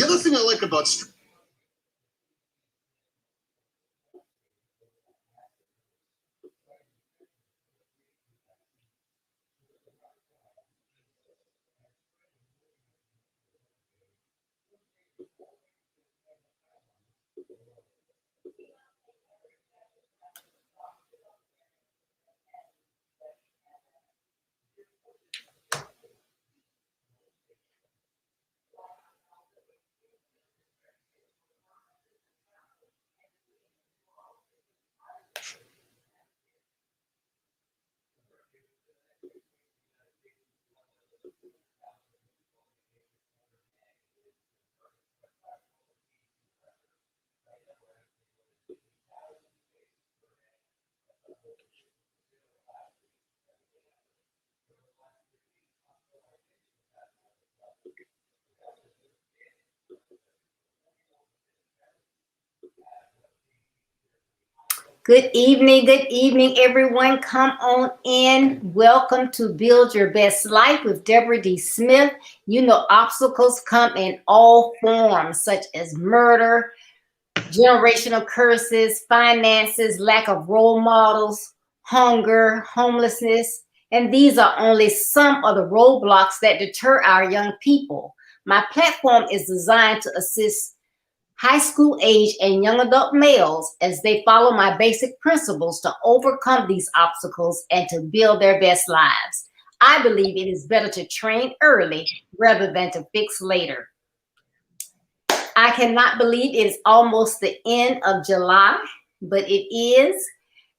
other thing I like about Good evening, everyone. Come on in. Welcome to Build Your Best Life with Deborah D. Smith. You know, obstacles come in all forms, such as murder, generational curses, finances, lack of role models, hunger, homelessness, and these are only some of the roadblocks that deter our young people. My platform is designed to assist high school age and young adult males as they follow my basic principles to overcome these obstacles and to build their best lives. I believe it is better to train early rather than to fix later. I cannot believe it is almost the end of July, but it is.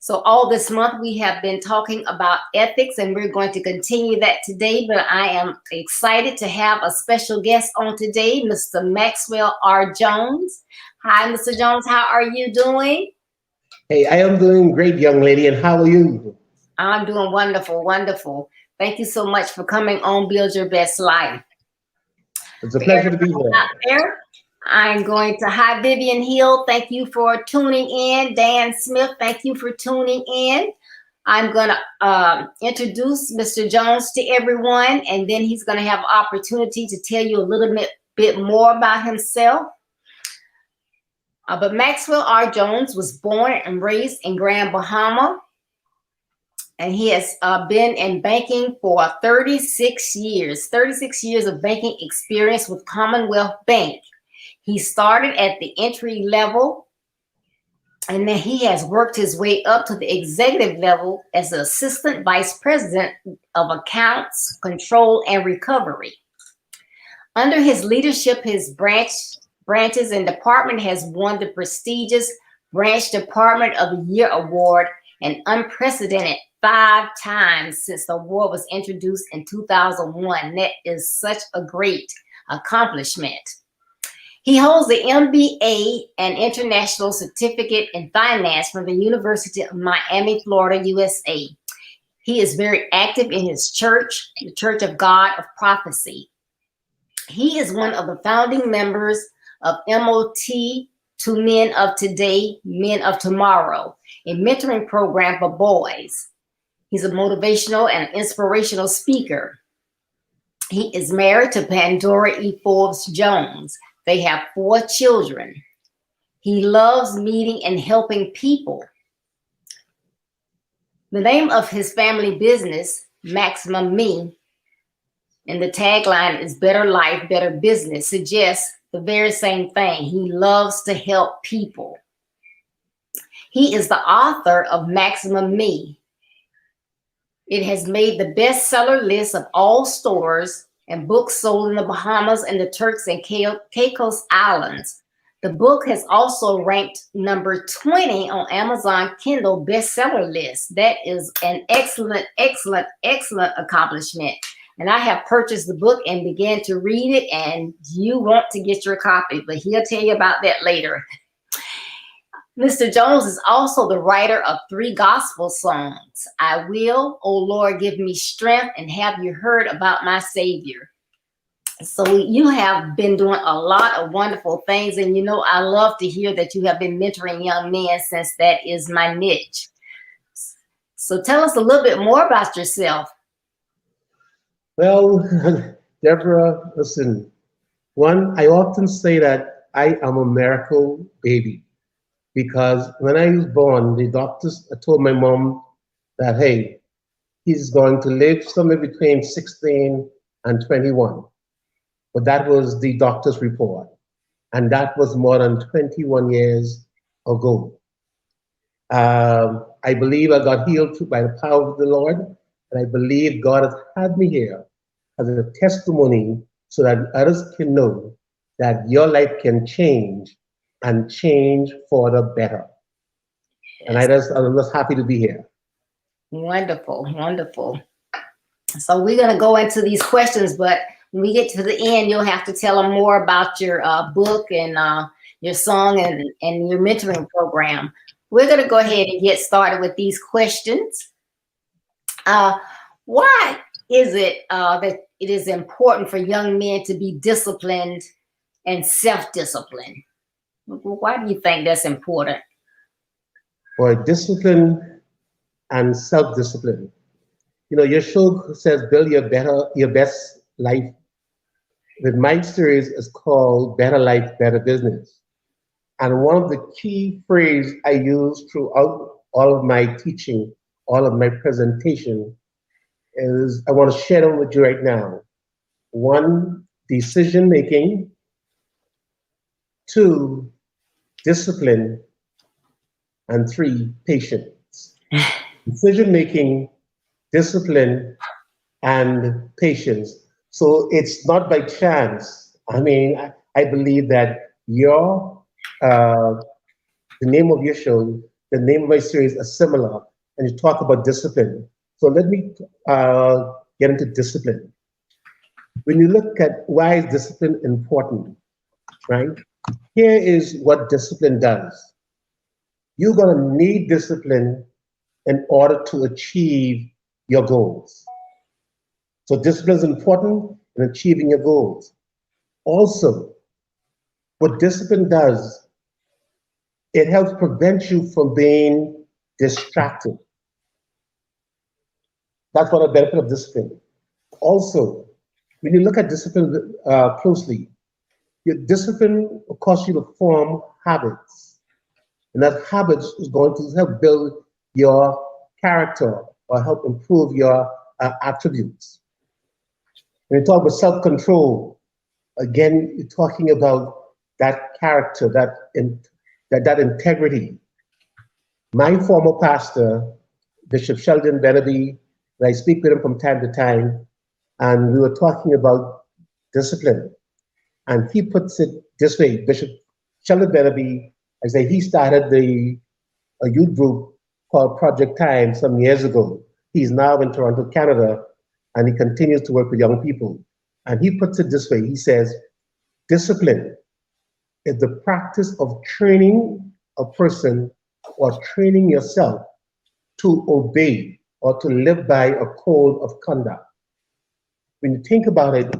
So all this month we have been talking about ethics, and we're going to continue that today, but I am excited to have a special guest on today, Mr. Maxwell R. Jones. Hi, Mr. Jones, how are you doing? Hey, I am doing great, young lady, and how are you? I'm doing wonderful, wonderful. Thank you so much for coming on Build Your Best Life. It's a pleasure to be here. I'm going to, hi, Vivian Hill. Thank you for tuning in. Dan Smith, thank you for tuning in. I'm going to introduce Mr. Jones to everyone, and then he's going to have opportunity to tell you a little bit more about himself. But Maxwell R. Jones was born and raised in Grand Bahama, and he has been in banking for 36 years of banking experience with Commonwealth Bank. He started at the entry level, and then he has worked his way up to the executive level as the Assistant Vice President of Accounts, Control, and Recovery. Under his leadership, his branches and department has won the prestigious Branch Department of the Year Award, an unprecedented 5 times since the award was introduced in 2001. That is such a great accomplishment. He holds the MBA and International Certificate in Finance from the University of Miami, Florida, USA. He is very active in his church, the Church of God of Prophecy. He is one of the founding members of MOT to Men of Today, Men of Tomorrow, a mentoring program for boys. He's a motivational and inspirational speaker. He is married to Pandora E. Forbes Jones. They have 4 children. He loves meeting and helping people. The name of his family business, Maximum Me, and the tagline is Better Life, Better Business, suggests the very same thing. He loves to help people. He is the author of Maximum Me. It has made the bestseller list of all stores and books sold in the Bahamas and the Turks and Caicos Islands. The book has also ranked number 20 on Amazon Kindle bestseller list. That is an excellent accomplishment. And I have purchased the book and began to read it, and you want to get your copy, but he'll tell you about that later. Mr. Jones is also the writer of 3 gospel songs. I Will, O Lord, Give Me Strength, and Have You Heard About My Savior? So you have been doing a lot of wonderful things. And, you know, I love to hear that you have been mentoring young men, since that is my niche. So tell us a little bit more about yourself. Well, Deborah, listen, One, I often say that I am a miracle baby because when I was born, the doctors told my mom that, hey, he's going to live somewhere between 16 and 21. But that was the doctor's report. And that was more than 21 years ago. I believe I got healed by the power of the Lord. And I believe God has had me here as a testimony so that others can know that your life can change and change for the better. And I'm just happy to be here. Wonderful, wonderful. So we're going to go into these questions, but when we get to the end, you'll have to tell them more about your book and your song and your mentoring program. We're going to go ahead and get started with these questions. Why is it that it is important for young men to be disciplined and self-disciplined? Why do you think that's important? For discipline and self-discipline. You know, your show says build your best life. With my series is called Better Life, Better Business. And one of the key phrases I use throughout all of my teaching, all of my presentation is, I want to share them with you right now. 1, decision making. 2, discipline. And 3, patience. Decision making, discipline, and patience. So it's not by chance. I mean, I believe that the name of your show, the name of my series are similar, and you talk about discipline. So let me get into discipline. When you look at why is discipline important, right? Here is what discipline does. You're gonna need discipline in order to achieve your goals. So discipline is important in achieving your goals. Also, what discipline does, it helps prevent you from being distracted. That's what a benefit of discipline. Also, when you look at discipline closely, your discipline will cause you to form habits. And that habits is going to help build your character or help improve your attributes. When you talk about self-control, again, you're talking about that character, that integrity. My former pastor, Bishop Sheldon Beneby, and I speak with him from time to time, and we were talking about discipline. And he puts it this way, Bishop Sheldon Beneby, I say he started a youth group called Project Time some years ago. He's now in Toronto, Canada, and he continues to work with young people. And he puts it this way, he says, discipline is the practice of training a person or training yourself to obey or to live by a code of conduct. When you think about it,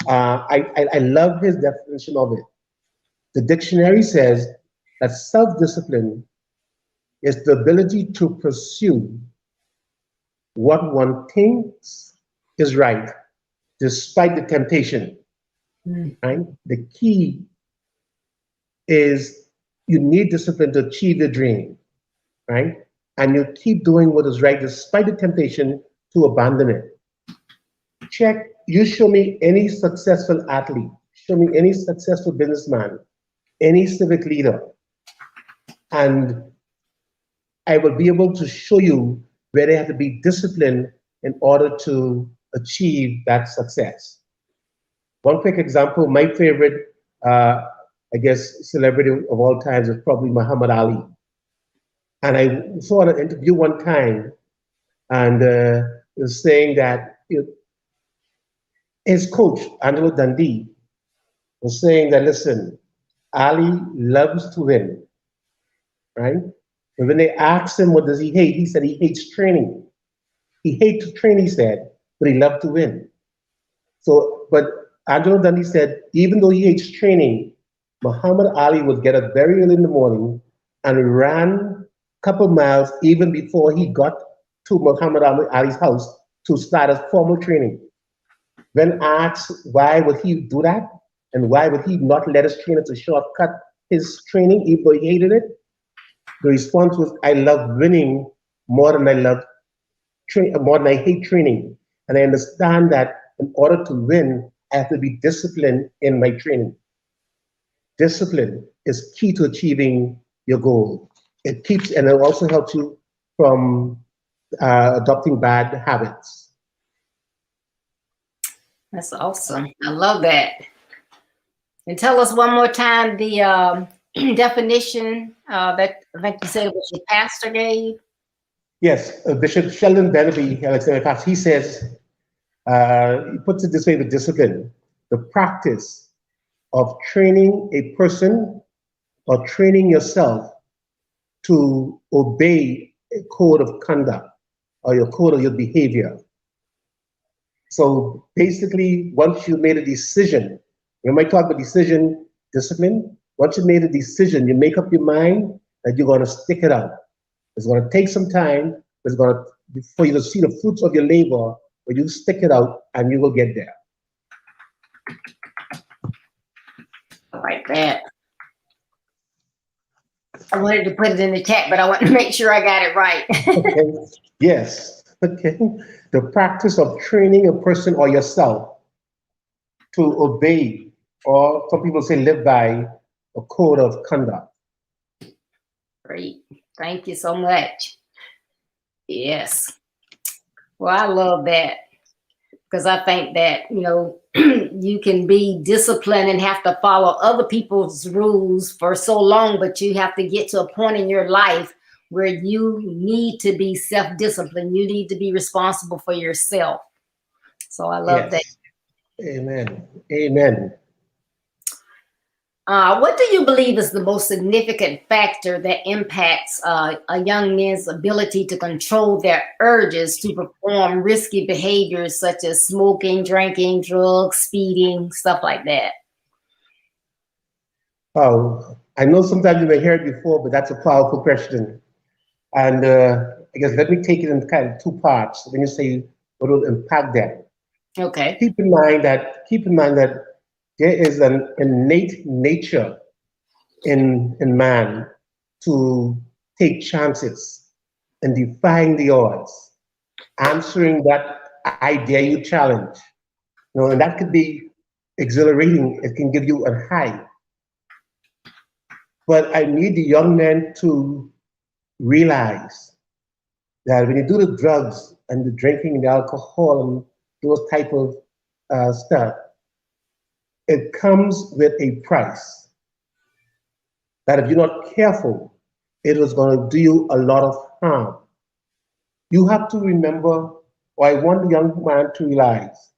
I love his definition of it. The dictionary says that self-discipline is the ability to pursue what one thinks is right, despite the temptation. Right? The key is you need discipline to achieve your dream, right? And you keep doing what is right despite the temptation to abandon it. Check, you show me any successful athlete, show me any successful businessman, any civic leader, and I will be able to show you where they have to be disciplined in order to achieve that success. One quick example, my favorite, I guess, celebrity of all times is probably Muhammad Ali. And I saw an interview one time, and it was saying that his coach, Angelo Dundee, was saying that, listen, Ali loves to win, right? And when they asked him, what does he hate? He said he hates training. He hates to train, he said, but he loved to win. So, but Angelo Dundee said, even though he hates training, Muhammad Ali would get up very early in the morning and ran a couple miles even before he got to Muhammad Ali's house to start his formal training. When asked why would he do that, And why would he not let his trainer to shortcut his training even though he hated it? The response was, I love winning more than I love more than I hate training. And I understand that in order to win, I have to be disciplined in my training. Discipline is key to achieving your goal. It keeps, and it also helps you from adopting bad habits. That's awesome. I love that. And tell us one more time the definition that I think you said it was your pastor gave. Yes, Bishop Sheldon Beneby, Alexander, he says, he puts it this way with discipline: the practice of training a person or training yourself to obey a code of conduct or your code of your behavior. So basically, once you made a decision, we might talk about decision, discipline. Once you made a decision, you make up your mind that you're going to stick it out. It's going to take some time. It's going to, for you to see the fruits of your labor, but you stick it out and you will get there. I like that. I wanted to put it in the chat, but I want to make sure I got it right. Okay. Yes. Okay. The practice of training a person or yourself to obey, or some people say live by, a code of conduct. Great. Thank you so much. Yes. Well, I love that because I think that, you know, you can be disciplined and have to follow other people's rules for so long, but you have to get to a point in your life where you need to be self-disciplined. You need to be responsible for yourself. So I love that. Amen. Amen. What do you believe is the most significant factor that impacts a young man's ability to control their urges to perform risky behaviors such as smoking, drinking, drugs, speeding, stuff like that? Oh, I know sometimes you may hear it before, but that's a powerful question. And I guess let me take it in kind of two parts. When you say what will impact them, Okay. keep in mind that there is an innate nature in man to take chances and defying the odds, answering that I dare you challenge. You know, and that could be exhilarating. It can give you a high. But I need the young men to realize that when you do the drugs and the drinking and the alcohol and those type of stuff, it comes with a price. That if you're not careful, it is going to do you a lot of harm. You have to remember, or I want the young man to realize,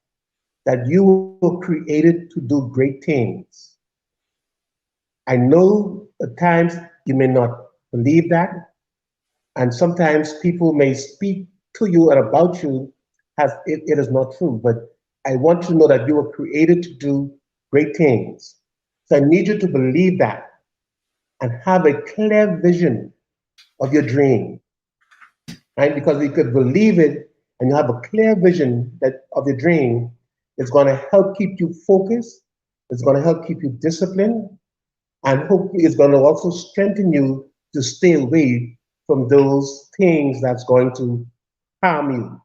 that you were created to do great things. I know at times you may not believe that, and sometimes people may speak to you and about you as it is not true, but I want you to know that you were created to do great things. So I need you to believe that and have a clear vision of your dream, right? Because you could believe it and you have a clear vision of your dream, it's going to help keep you focused, it's going to help keep you disciplined, and hopefully it's going to also strengthen you to stay away from those things that's going to harm you.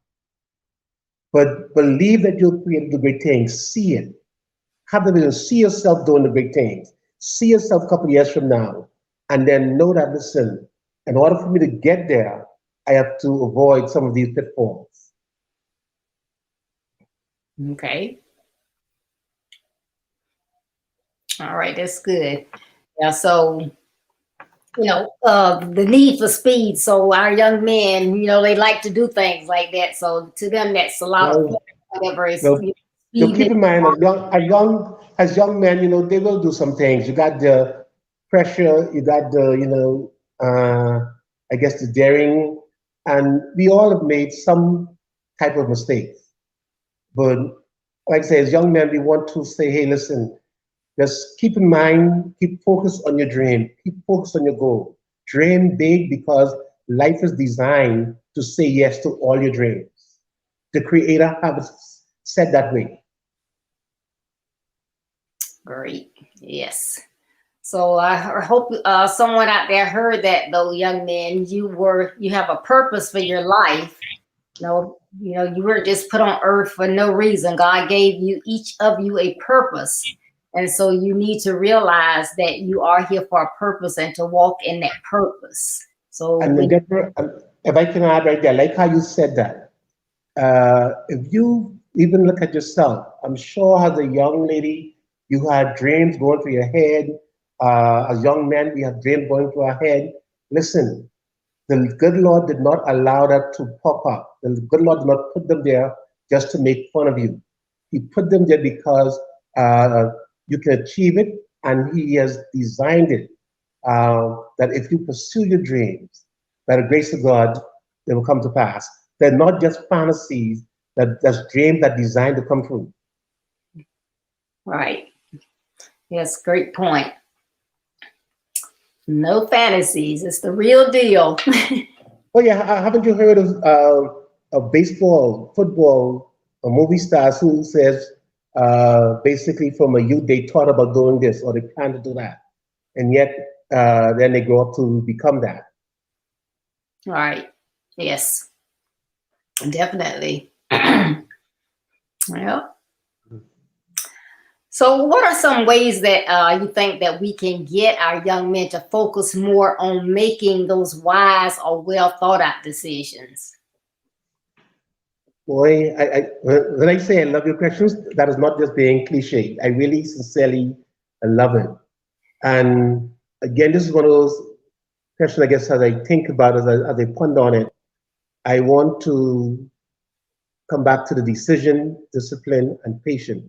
But believe that you're created to do great things. See it. Have the vision. See yourself doing the great things. See yourself a couple of years from now. And then know that, listen, in order for me to get there, I have to avoid some of these pitfalls. Okay. All right, that's good. Yeah, so, you know, the need for speed. So our young men, you know, they like to do things like that. So to them, that's a lot of whatever is. Well, keep in mind, as young men, you know, they will do some things. You got the pressure, you got the, you know, I guess the daring, and we all have made some type of mistakes. But like I say, as young men, we want to say, hey, listen, just keep in mind, keep focused on your dream, keep focused on your goal. Dream big because life is designed to say yes to all your dreams. The Creator has said that way. Great. Yes. So I hope someone out there heard that, though, young men. You have a purpose for your life. You weren't just put on earth for no reason. God gave each of you a purpose. And so you need to realize that you are here for a purpose and to walk in that purpose. So And Deborah, if I can add right there, I like how you said that. If you even look at yourself, I'm sure as a young lady, you had dreams going through your head. As young men, we have dreams going through our head. Listen, the good Lord did not allow that to pop up. The good Lord did not put them there just to make fun of you. He put them there because you can achieve it, and He has designed it that if you pursue your dreams, by the grace of God, they will come to pass. They're not just fantasies, that's dreams that are designed to come true. Right. Yes, great point. No fantasies. It's the real deal. Oh yeah, haven't you heard of baseball, football, or movie stars who says basically from a youth they thought about doing this or they plan to do that, and yet then they grow up to become that. Right. Yes. Definitely. Well. So what are some ways that you think that we can get our young men to focus more on making those wise or well thought out decisions? Boy, when I say I love your questions, that is not just being cliche. I really sincerely love it. And again, this is one of those questions, I guess, as I think about it, as I ponder on it, I want to come back to the decision, discipline, and patience.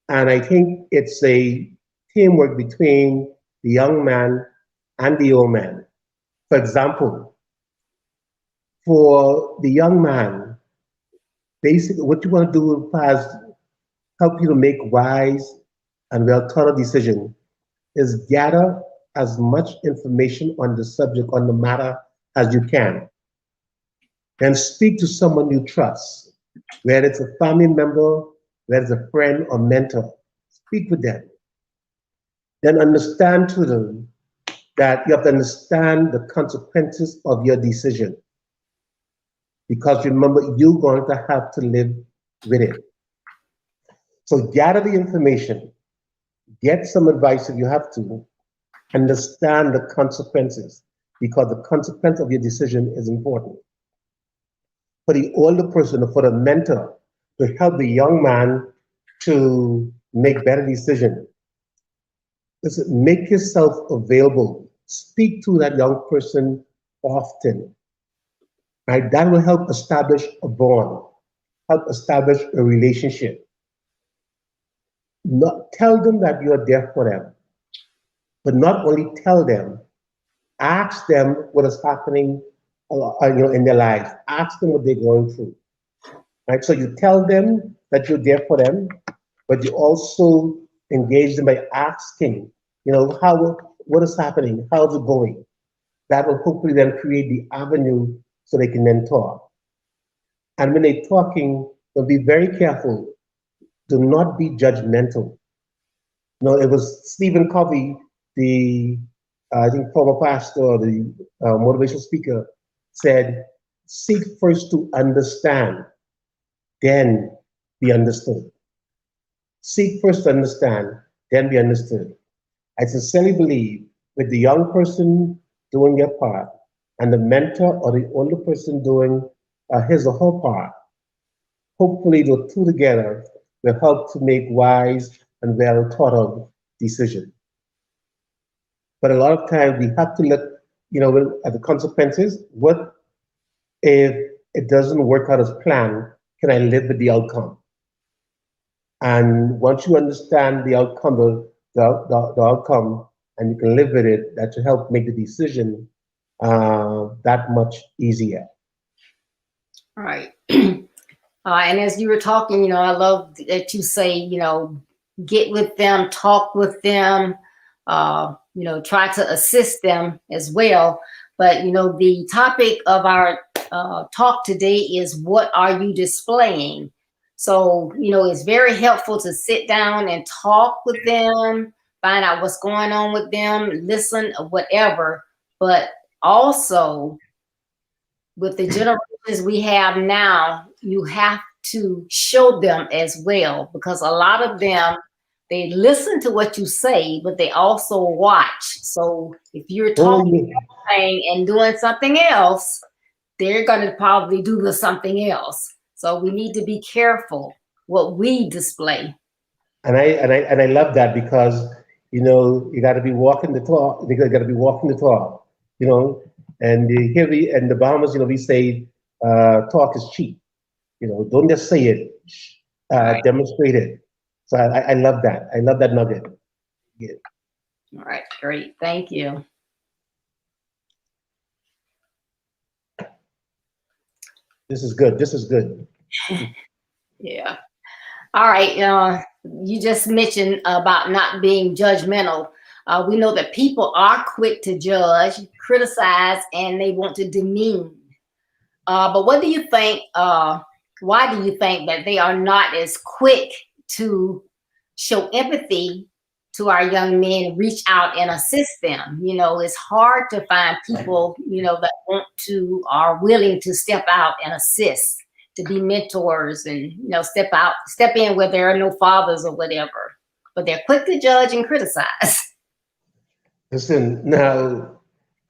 And I think it's a teamwork between the young man and the old man. For example, for the young man, basically what you want to do is help you to make wise and well thought out decisions is gather as much information on the subject, on the matter as you can. Then speak to someone you trust, whether it's a family member, whether it's a friend or mentor. Speak with them. Then understand to them that you have to understand the consequences of your decision. Because remember, you're going to have to live with it. So gather the information, get some advice if you have to, understand the consequences, because the consequence of your decision is important. For the older person or for the mentor to help the young man to make better decisions, listen, make yourself available. Speak to that young person often. Right? That will help establish a bond, help establish a relationship. Not, tell them that you are there for them, but not only tell them, ask them what is happening in their lives. Ask them what they're going through. Right? So you tell them that you're there for them, but you also engage them by asking, what is happening? How's it going? That will hopefully then create the avenue so they can then talk. And when they're talking, they'll be very careful. Do not be judgmental. It was Stephen Covey, the I think former pastor, the motivational speaker, said, seek first to understand, then be understood. Seek first to understand, then be understood. I sincerely believe with the young person doing their part and the mentor or the older person doing his or her part, hopefully the two together will help to make wise and well thought of decisions. But a lot of times we have to look, at the consequences. What if it doesn't work out as planned? Can I live with the outcome? And once you understand the outcome, the outcome, and you can live with it, that should help make the decision that much easier. All right. And as you were talking, I love that you say, get with them, talk with them, try to assist them as well. But, the topic of our talk today is, what are you displaying? So, it's very helpful to sit down and talk with them, find out what's going on with them, listen, or whatever. But also, with the generations we have now, you have to show them as well, because a lot of them, they listen to what you say, but they also watch. So if you're talking and doing something else, they're going to probably do something else. So we need to be careful what we display. And I love that, because you got to be walking the talk. You got to be walking the talk. And here in the Bahamas, we say talk is cheap. Don't just say it, Right. demonstrate it. So I love that. I love that nugget. Yeah. All right, great. Thank you. This is good. This is good. Yeah. All right. You just mentioned about not being judgmental. We know that people are quick to judge, criticize, and they want to demean. But what do you think? Why do you think that they are not as quick to show empathy to our young men, reach out and assist them? It's hard to find people, that want to, are willing to step out and assist, to be mentors and, step in where there are no fathers or whatever. But they're quick to judge and criticize. Listen, now,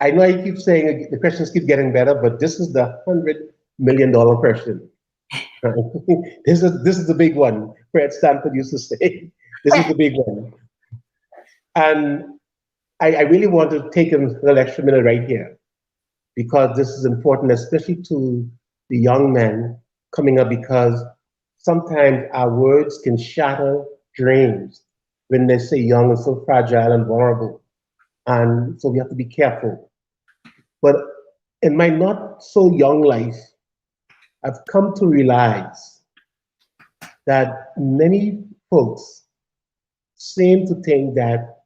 I know I keep saying the questions keep getting better, but this is the $100 million question. This is the big one. Fred Stanford used to say, this is the big one. And I really want to take a little extra minute right here, because this is important, especially to the young men coming up, because sometimes our words can shatter dreams when they say young and so fragile and vulnerable. And so we have to be careful. But in my not so young life, I've come to realize that many folks seem to think that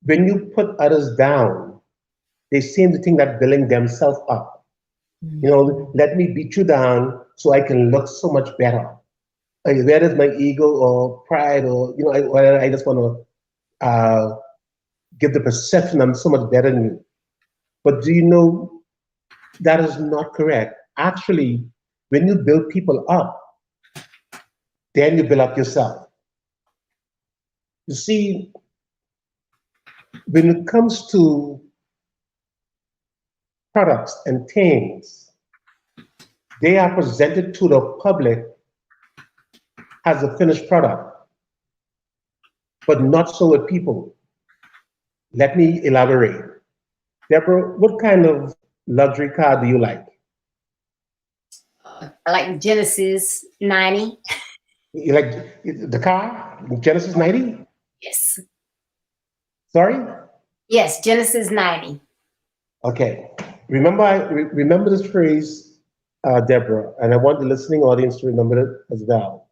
when you put others down, they seem to think that building themselves up. Let me beat you down so I can look so much better. Where is my ego or pride, or I just want to give the perception I'm so much better than you. But do you know that is not correct? Actually, when you build people up, then you build up yourself. You see, when it comes to products and things, they are presented to the public as a finished product, but not so with people. Let me elaborate. Deborah, what kind of luxury car do you like? I like Genesis 90. You like the car, Genesis 90? Yes. Sorry? Yes, Genesis 90. Okay. Remember this phrase, Deborah, and I want the listening audience to remember it as well.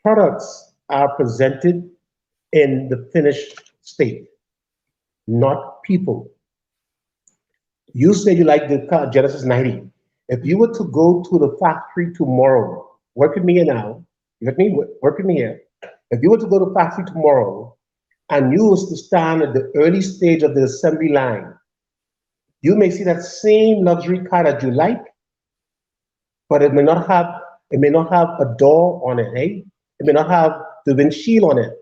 Products are presented in the finished state, not people. You say you like the car Genesis 90. If you were to go to the factory tomorrow, work with me here now, you got me, work with me here. If you were to go to the factory tomorrow and you was to stand at the early stage of the assembly line, you may see that same luxury car that you like, but it may not have a door on it, eh? It may not have the windshield on it.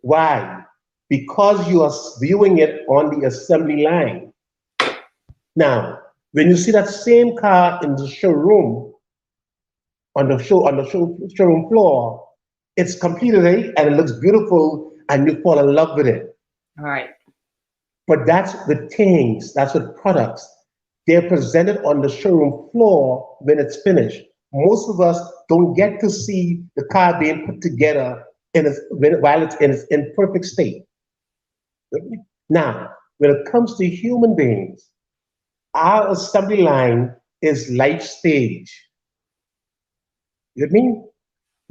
Why? Because you are viewing it on the assembly line. Now, when you see that same car in the showroom, on the showroom floor, it's completed, eh? And it looks beautiful, and you fall in love with it. All right. But that's with things, that's with products. They're presented on the showroom floor when it's finished. Most of us don't get to see the car being put together while it's in its imperfect state. Now, when it comes to human beings, our assembly line is life stage. You know what I mean?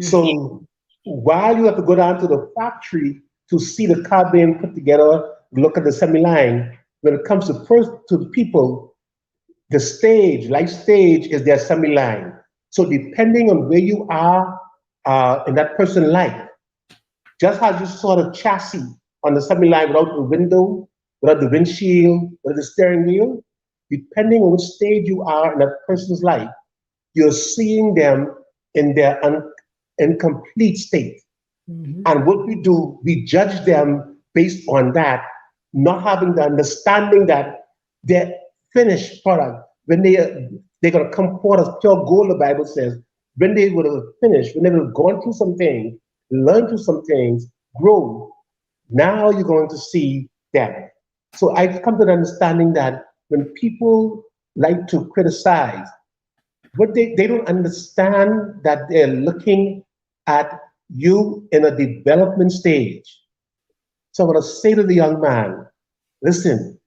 So while you have to go down to the factory to see the car being put together, look at the assembly line, when it comes to the people, the stage, life stage is the assembly line. So depending on where you are in that person's life, just as you saw the chassis on the assembly line without the window, without the windshield, without the steering wheel, depending on which stage you are in that person's life, you're seeing them in their incomplete state. Mm-hmm. And what we do, we judge them based on that, not having the understanding that their finished product, when they're going to come forth as pure gold, the Bible says, when they would have finished, when they would have gone through some things, learned through some things, grow, now you're going to see them. So I've come to the understanding that when people like to criticize, what they don't understand that they're looking at you in a development stage. So I'm going to say to the young man, listen,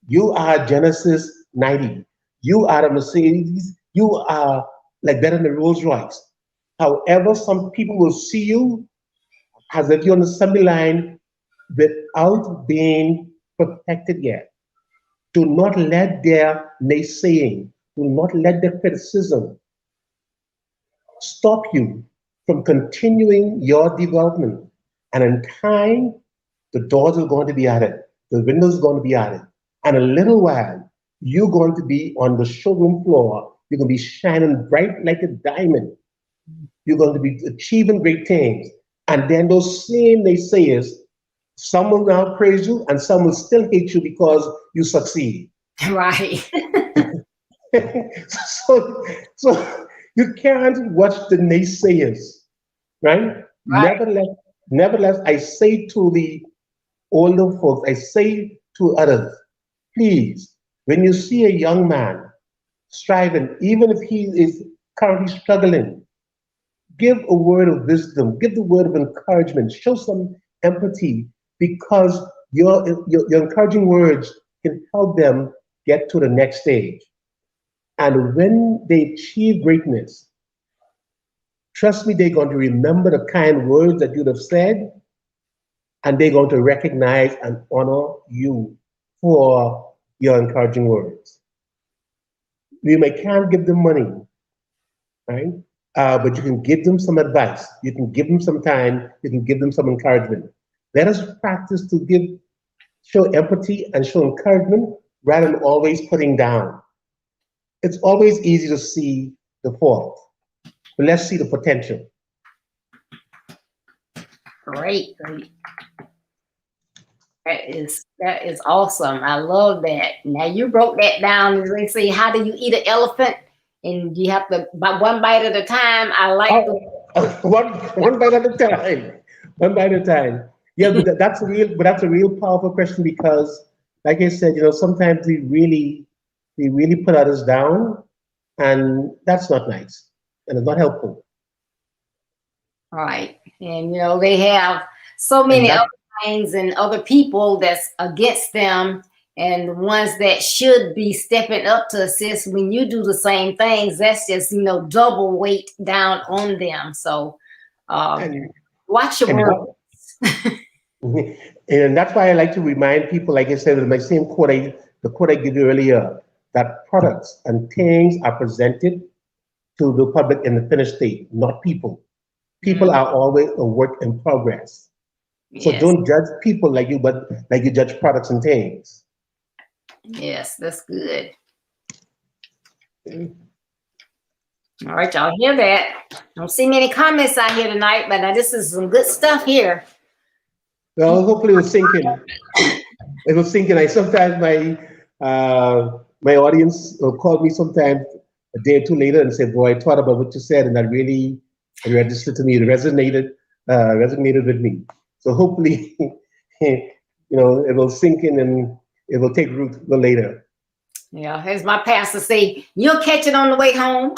you are Genesis 90. You are a Mercedes. You are like better than a Rolls Royce. However, some people will see you as if you're on the assembly line without being perfected yet. Do not let their naysaying, do not let their criticism stop you from continuing your development. And in time, the doors are going to be added, the windows are going to be added. And in a little while, you're going to be on the showroom floor. You're going to be shining bright like a diamond. You're going to be achieving great things. And then those same naysayers, some will now praise you and some will still hate you because you succeed. Right. so you can't watch the naysayers, right? Right. Nevertheless, I say to the older folks, I say to others, please, when you see a young man striving, even if he is currently struggling, give a word of wisdom, give the word of encouragement, show some empathy, because your encouraging words can help them get to the next stage. And when they achieve greatness, trust me, they're going to remember the kind words that you'd have said, and they're going to recognize and honor you for your encouraging words. You can't give them money, right? But you can give them some advice. You can give them some time. You can give them some encouragement. Let us practice to show empathy and show encouragement rather than always putting down. It's always easy to see the fault, but let's see the potential. Great. That is awesome. I love that. Now you broke that down. They say, how do you eat an elephant? And you have to one bite at a time. I like one bite at a time. One bite at a time. Yeah, but that's a real powerful question, because, like I said, sometimes we really put others down, and that's not nice, and it's not helpful. Right. And they have so many other things and other people that's against them, and the ones that should be stepping up to assist. When you do the same things, that's just double weight down on them. So watch your words. And that's why I like to remind people, like I said, with my same quote, the quote I gave you earlier, that products and things are presented to the public in the finished state, not people. People are always a work in progress. So don't judge people like you judge products and things. Yes, that's good. All right, y'all hear that? I don't see many comments out here tonight, but this is some good stuff here. Well, hopefully it was sinking. It was sinking. Sometimes my audience will call me sometimes a day or two later and say, "Boy, I thought about what you said, and that really registered to me. It resonated with me." So hopefully, it will sink in and it will take root a little later. Yeah, as my pastor say, you'll catch it on the way home.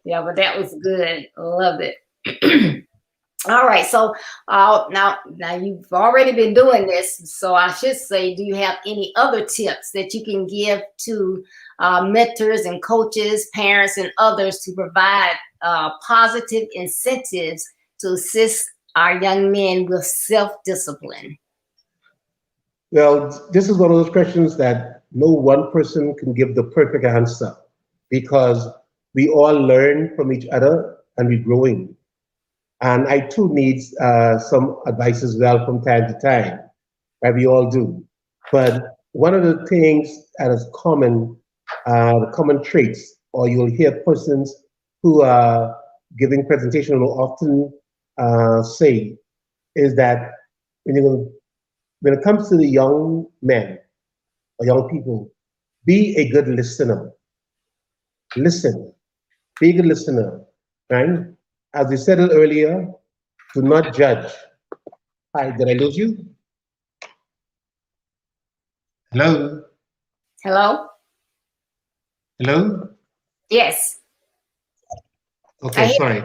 Yeah, but that was good. Love it. All right, so now you've already been doing this, so I should say, do you have any other tips that you can give to mentors and coaches, parents, and others to provide positive incentives to assist our young men with self-discipline? Well, this is one of those questions that no one person can give the perfect answer. because we all learn from each other and we're growing. And I too need some advice as well from time to time, right? We all do. But one of the things that is common, the common traits, or you'll hear persons who are giving presentation will often say, is that when it comes to the young men or young people, be a good listener. Listen, be a good listener, right? As we said it earlier, do not judge. Hi, did I lose you? Hello? Hello? Hello? Yes. Okay, sorry.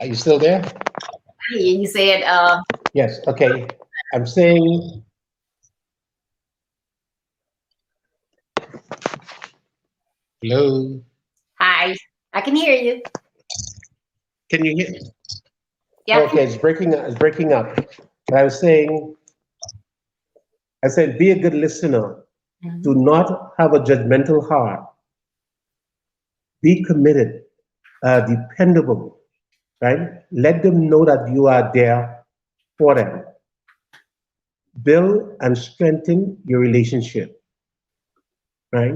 Are you still there? You said, Yes, okay. I'm saying, hello? hi. I can hear you. Can you hear? Yeah. Okay, it's breaking up. It's breaking up. But I said, be a good listener. Do not have a judgmental heart. Be committed, dependable, right? Let them know that you are there for them. Build and strengthen your relationship, right?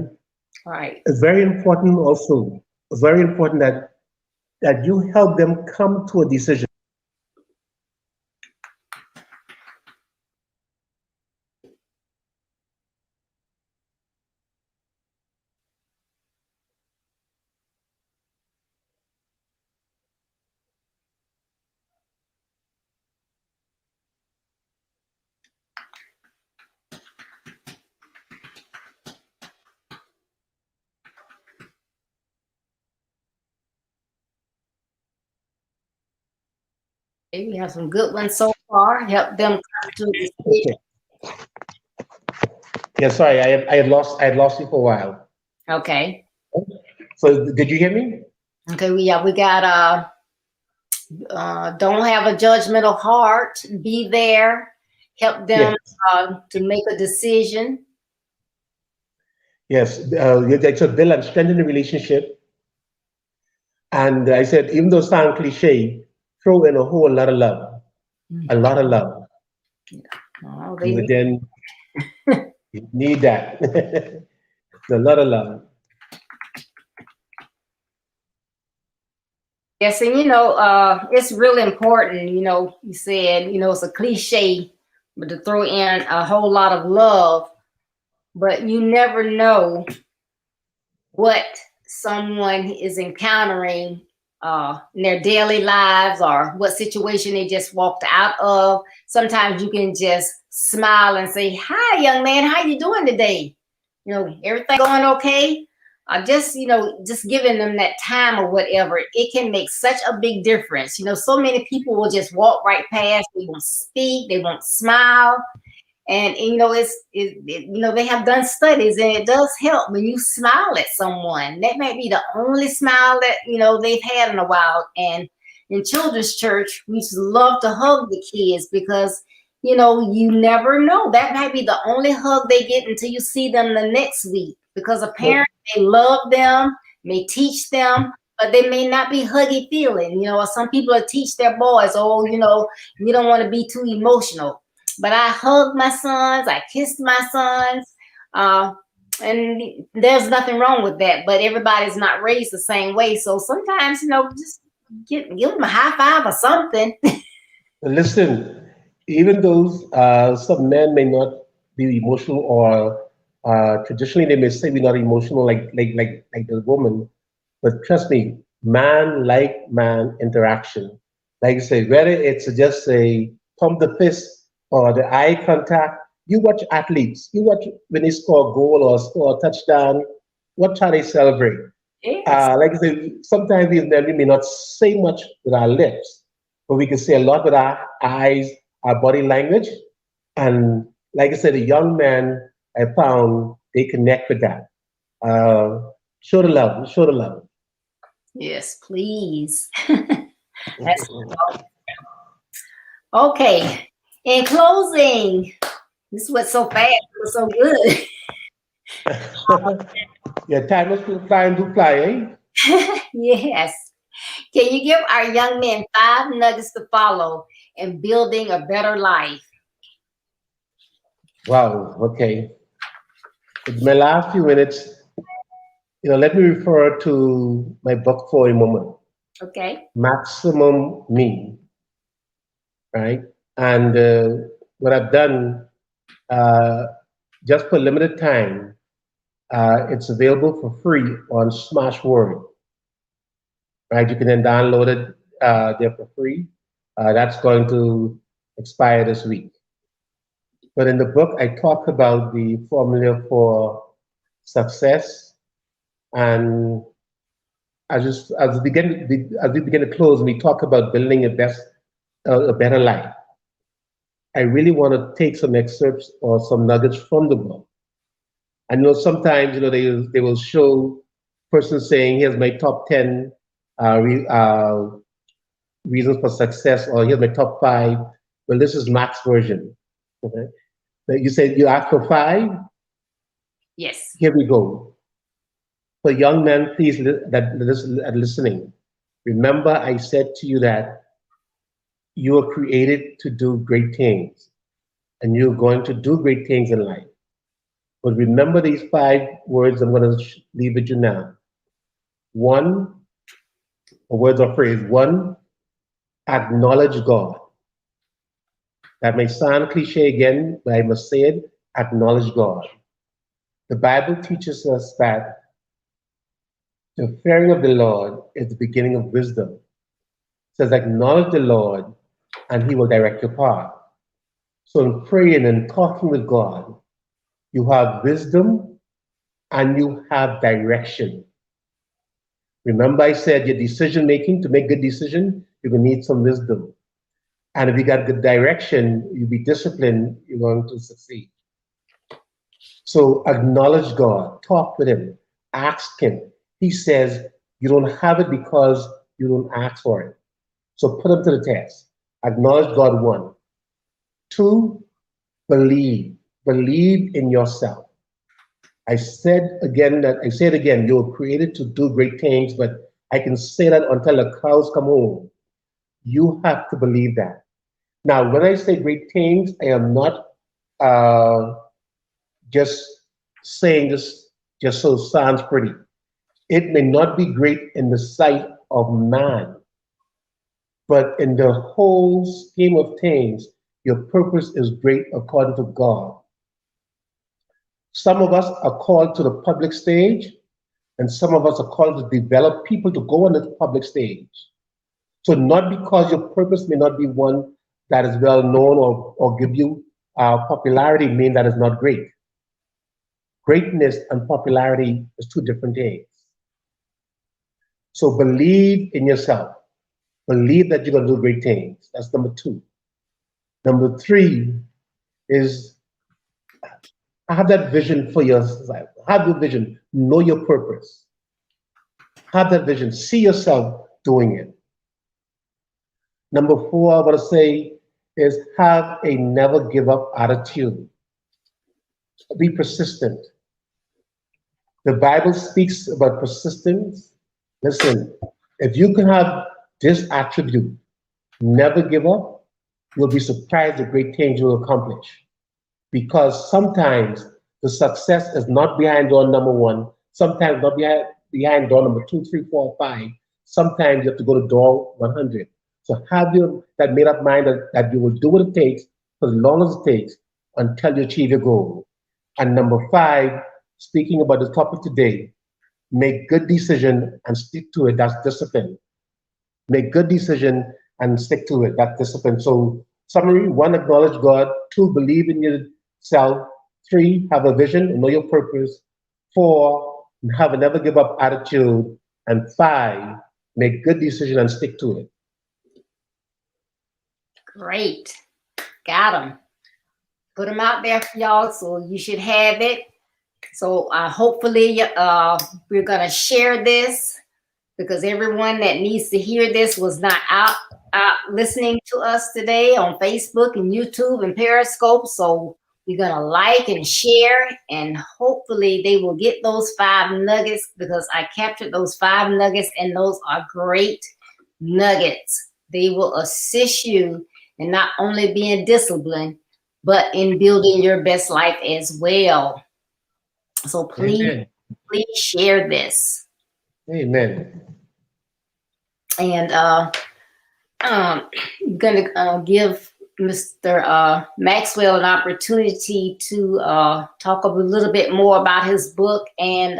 Right. It's very important also, very important that you help them come to a decision. We have some good ones so far. Help them come to a decision. Okay. Yeah, sorry, I had lost you for a while. Okay. So did you hear me? Okay. We got don't have a judgmental heart. Be there. Help them Yes. to make a decision. Yes. So build and strengthen the relationship. And I said, even though it sounds cliche, throw in a whole lot of love. A lot of love. Oh, You they would then you need that. A lot of love. Yes, and it's really important. You said, it's a cliche, but to throw in a whole lot of love, but you never know what someone is encountering in their daily lives or what situation they just walked out of. Sometimes you can just smile and say, "Hi, young man, how you doing today? Everything going okay?" Just giving them that time or whatever, it can make such a big difference. So many people will just walk right past. They won't speak. They won't smile. And they have done studies, and it does help when you smile at someone. That may be the only smile that they've had in a while. And in children's church, we just love to hug the kids because you never know. That might be the only hug they get until you see them the next week. Because a parent may love them, may teach them, but they may not be huggy feeling. Or some people will teach their boys, "Oh, you don't want to be too emotional." But I hugged my sons, I kissed my sons, and there's nothing wrong with that. But everybody's not raised the same way. So sometimes, just give them a high five or something. Listen, even those some men may not be emotional, or traditionally they may say we're not emotional like the woman, but trust me, man like man interaction. Like I say, whether it's just a pump the fist or the eye contact, you watch athletes, you watch when they score a goal or score a touchdown, watch how they celebrate. Yes. Like I say, sometimes we may not say much with our lips, but we can say a lot with our eyes, our body language. And like I said, the young man I found, they connect with that. Show the love, show the love. Yes, please. That's okay. In closing, this was so fast, it was so good. Yeah, time must fly and do fly, eh? Yes. Can you give our young men 5 nuggets to follow in building a better life? Wow, okay. In my last few minutes, let me refer to my book for a moment. Okay. Maximum Me, right? And what I've done, uh, just for limited time, it's available for free on Smashword, right? You can then download it there for free. That's going to expire this week. But in the book, I talk about the formula for success, and as we begin to close, we talk about building a better life. I really want to take some excerpts or some nuggets from the book. I know sometimes they will show person saying, "Here's my top 10 reasons for success," or "Here's my top 5." Well, this is Max version. Okay, so you said you asked for 5. Yes. Here we go. For young men, please that listening, remember I said to you that you are created to do great things, and you're going to do great things in life. But remember these 5 words I'm going to leave with you now. One, a word or phrase. One, acknowledge God. That may sound cliche again, but I must say it. Acknowledge God. The Bible teaches us that the fearing of the Lord is the beginning of wisdom. It says, acknowledge the Lord, and He will direct your path. So in praying and talking with God, you have wisdom and you have direction. Remember, I said your decision making, to make good decision, you're going to need some wisdom. And if you got good direction, you'll be disciplined, you're going to succeed. So acknowledge God, talk with Him, ask Him. He says you don't have it because you don't ask for it. So put Him to the test. Acknowledge God, one. Two, believe. Believe in yourself. I say it again, you were created to do great things, but I can say that until the cows come home. You have to believe that. Now, when I say great things, I am not uh, just saying this just so it sounds pretty. It may not be great in the sight of man, but in the whole scheme of things, your purpose is great according to God. Some of us are called to the public stage, and some of us are called to develop people to go on the public stage. So not because your purpose may not be one that is well known or give you popularity mean that is not great. Greatness and popularity is 2 different things. So believe in yourself. Believe that you're going to do great things. That's number 2. Number 3 is have that vision for yourself. Have the vision. Know your purpose. Have that vision. See yourself doing it. Number 4, I want to say is have a never give up attitude. Be persistent. The Bible speaks about persistence. Listen, if you can have this attribute, never give up, you'll be surprised at great things you'll accomplish. Because sometimes the success is not behind door number 1, sometimes not behind door number 2, 3, 4, 5. Sometimes you have to go to door 100. So have that made up mind that you will do what it takes for as long as it takes until you achieve your goal. And number 5, speaking about the topic today, make good decision and stick to it. That's discipline. Make good decision and stick to it. That's discipline. So summary: 1, acknowledge God. 2, believe in yourself. 3, have a vision and know your purpose. 4, have a never give up attitude. And 5, make good decision and stick to it. Great. Got them. Put them out there for y'all, so you should have it. So hopefully we're going to share this, because everyone that needs to hear this was not out listening to us today on Facebook and YouTube and Periscope. So You're going to like and share, and hopefully they will get those 5 nuggets, because I captured those 5 nuggets, and those are great nuggets. They will assist you in not only being disciplined, but in building your best life as well. So please, Amen. please share this. Amen. And I'm going to give Mr. Maxwell an opportunity to talk a little bit more about his book and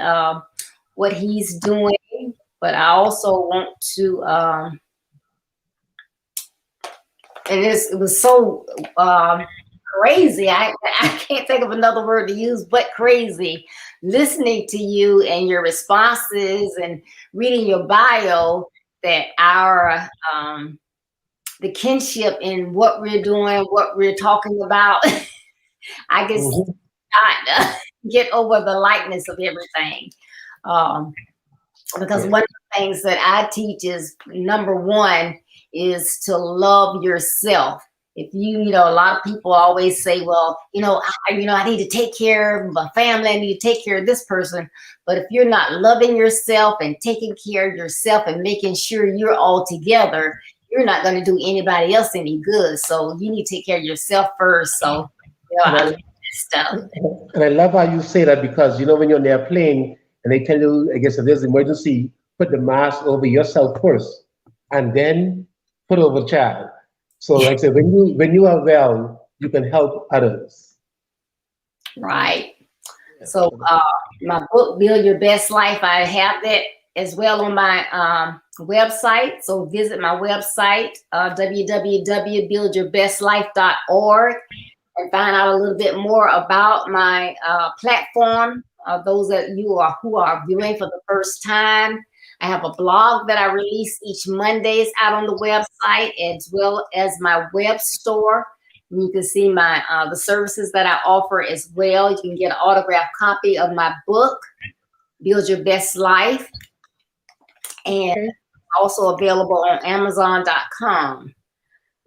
what he's doing. But I also want to, and it was so crazy. I can't think of another word to use but crazy. Listening to you and your responses and reading your bio, that our the kinship in what we're doing, what we're talking about. I guess not get over the likeness of everything. Because one of the things that I teach is, number one, is to love yourself. If you know, a lot of people always say, well, I need to take care of my family. I need to take care of this person. But if you're not loving yourself and taking care of yourself and making sure you're all together, you're not going to do anybody else any good. So you need to take care of yourself first. So, I love this stuff. And I love how you say that, because, when you're on the airplane and they tell you, I guess if there's an emergency, put the mask over yourself first and then put over the child. So like I said, when you are well, you can help others. Right. So my book, Build Your Best Life, I have that as well on my website. So visit my website, www.buildyourbestlife.org, and find out a little bit more about my platform. Those who are viewing for the first time, I have a blog that I release each Mondays out on the website, as well as my web store. You can see my the services that I offer as well. You can get an autographed copy of my book, Build Your Best Life, and also available on Amazon.com.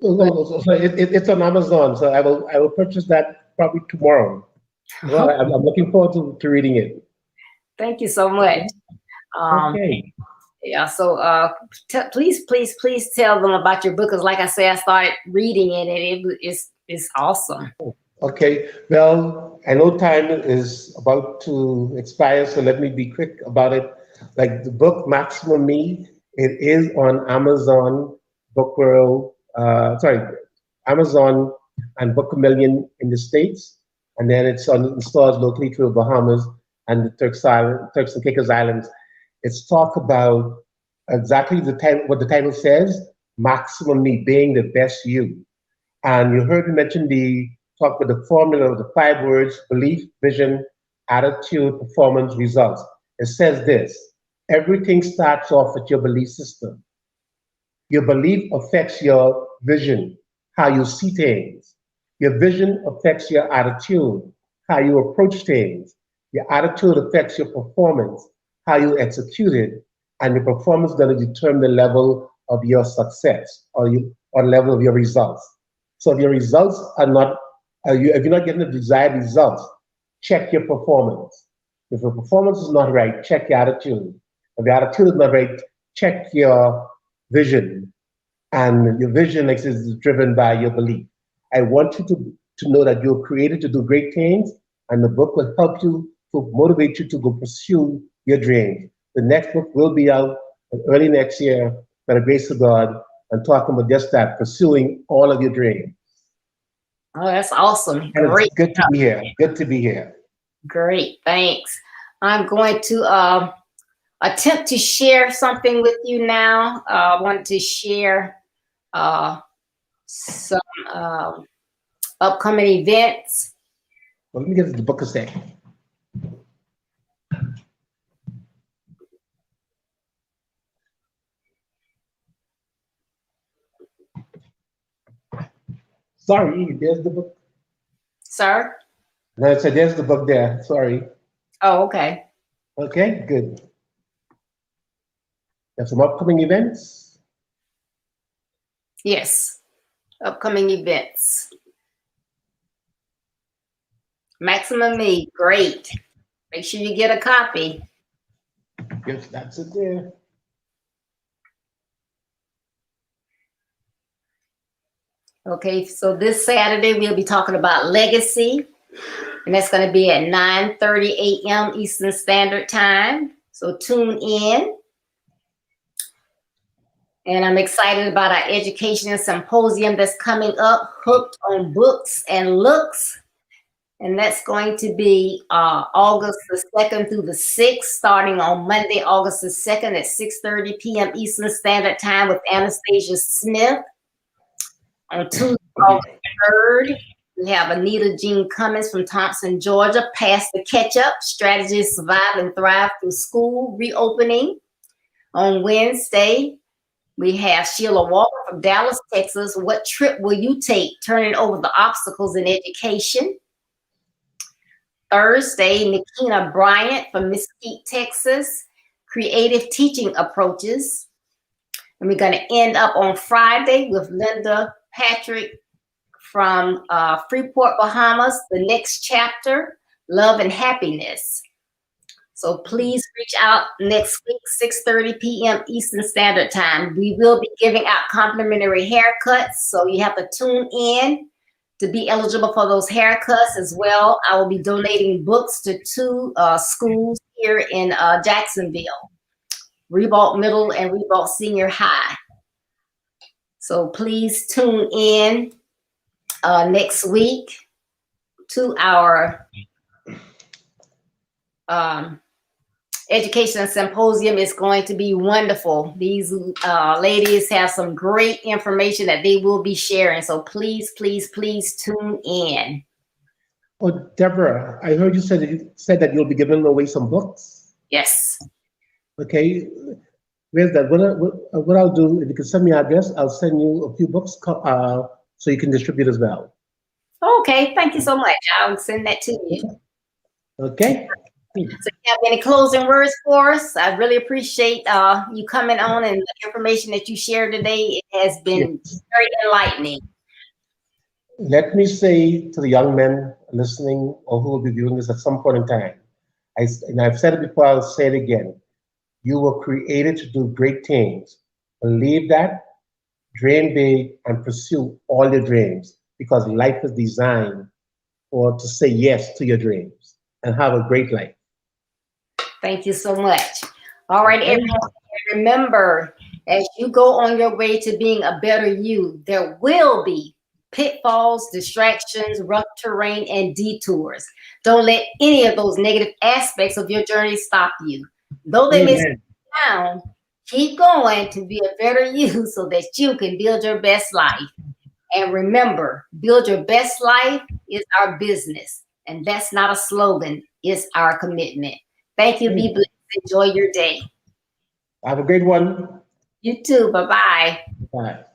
So it's on Amazon, so I will purchase that probably tomorrow. Well, I'm looking forward to reading it. Thank you so much. Okay. Yeah, so please tell them about your book, because like I said, I started reading it and it's awesome. Okay, well, I know time is about to expire, so let me be quick about it. Like the book Maximum Me, it is on Amazon, Amazon and Book a Million in the States, and then it's in stores locally through the Bahamas and the Turks and Caicos Islands. It's talk about exactly what the title says, Maximum Me, being the best you. And you heard me mention talk about the formula of the 5 words: belief, vision, attitude, performance, results. It says this: everything starts off with your belief system. Your belief affects your vision, how you see things. Your vision affects your attitude, how you approach things. Your attitude affects your performance, how you execute it, and your performance is going to determine the level of your success or level of your results. So if your results are not, if you're not getting the desired results, check your performance. If your performance is not right, check your attitude. If your attitude is not right, check your vision. And your vision is driven by your belief. I want you to know that you're created to do great things, and the book will help you to motivate you to go pursue your dreams. The next book will be out early next year, by the grace of God, and talking about just that, pursuing all of your dreams. Oh, that's awesome. And Great. it's good to be here. Good to be here. Great. Thanks. I'm going to attempt to share something with you now. I want to share some upcoming events. Well, let me get the book a second. Sorry, there's the book. Sir? No, I said there's the book there. Sorry. Oh, okay. Okay, good. There's some upcoming events. Yes. Upcoming events. Maximum Me, great. Make sure you get a copy. Yes, that's it there. Okay, so this Saturday we'll be talking about legacy, and that's going to be at 9:30 a.m. Eastern Standard Time. So tune in. And I'm excited about our education symposium that's coming up, Hooked on Books and Looks. And that's going to be August the 2nd through the 6th, starting on Monday, August the 2nd at 6:30 p.m. Eastern Standard Time with Anastasia Smith. On Tuesday, August 3rd, we have Anita Jean Cummins from Thompson, Georgia, Pass the Catch-Up, Strategies to Survive and Thrive Through School Reopening. On Wednesday, we have Sheila Walker from Dallas, Texas. What trip will you take? Turning over the obstacles in education. Thursday, Nikina Bryant from Mesquite, Texas. Creative teaching approaches. And we're going to end up on Friday with Linda Patrick from Freeport, Bahamas. The next chapter, Love and Happiness. So please reach out next week, 6:30 p.m. Eastern Standard Time. We will be giving out complimentary haircuts, so you have to tune in to be eligible for those haircuts as well. I will be donating books to 2 schools here in Jacksonville, Ribault Middle and Ribault Senior High. So please tune in next week to our education symposium. Is going to be wonderful. These ladies have some great information that they will be sharing. So please, please, please tune in. Oh, Deborah, I heard you said that you'll be giving away some books. Yes. Okay, where's that? What I'll do, if you can send me your address, I'll send you a few books so you can distribute as well. Okay, thank you so much. I'll send that to you. Okay. So you have any closing words for us? I really appreciate you coming on, and the information that you shared today. It has been very enlightening. Let me say to the young men listening or who will be viewing this at some point in time, and I've said it before, I'll say it again. You were created to do great things. Believe that, dream big, and pursue all your dreams, because life is designed to say yes to your dreams and have a great life. Thank you so much. All right, everyone, remember, as you go on your way to being a better you, there will be pitfalls, distractions, rough terrain, and detours. Don't let any of those negative aspects of your journey stop you. Though they may slow you down, keep going to be a better you so that you can build your best life. And remember, build your best life is our business. And that's not a slogan, it's our commitment. Thank you. Be blessed. Enjoy your day. Have a great one. You too. Bye-bye. Bye.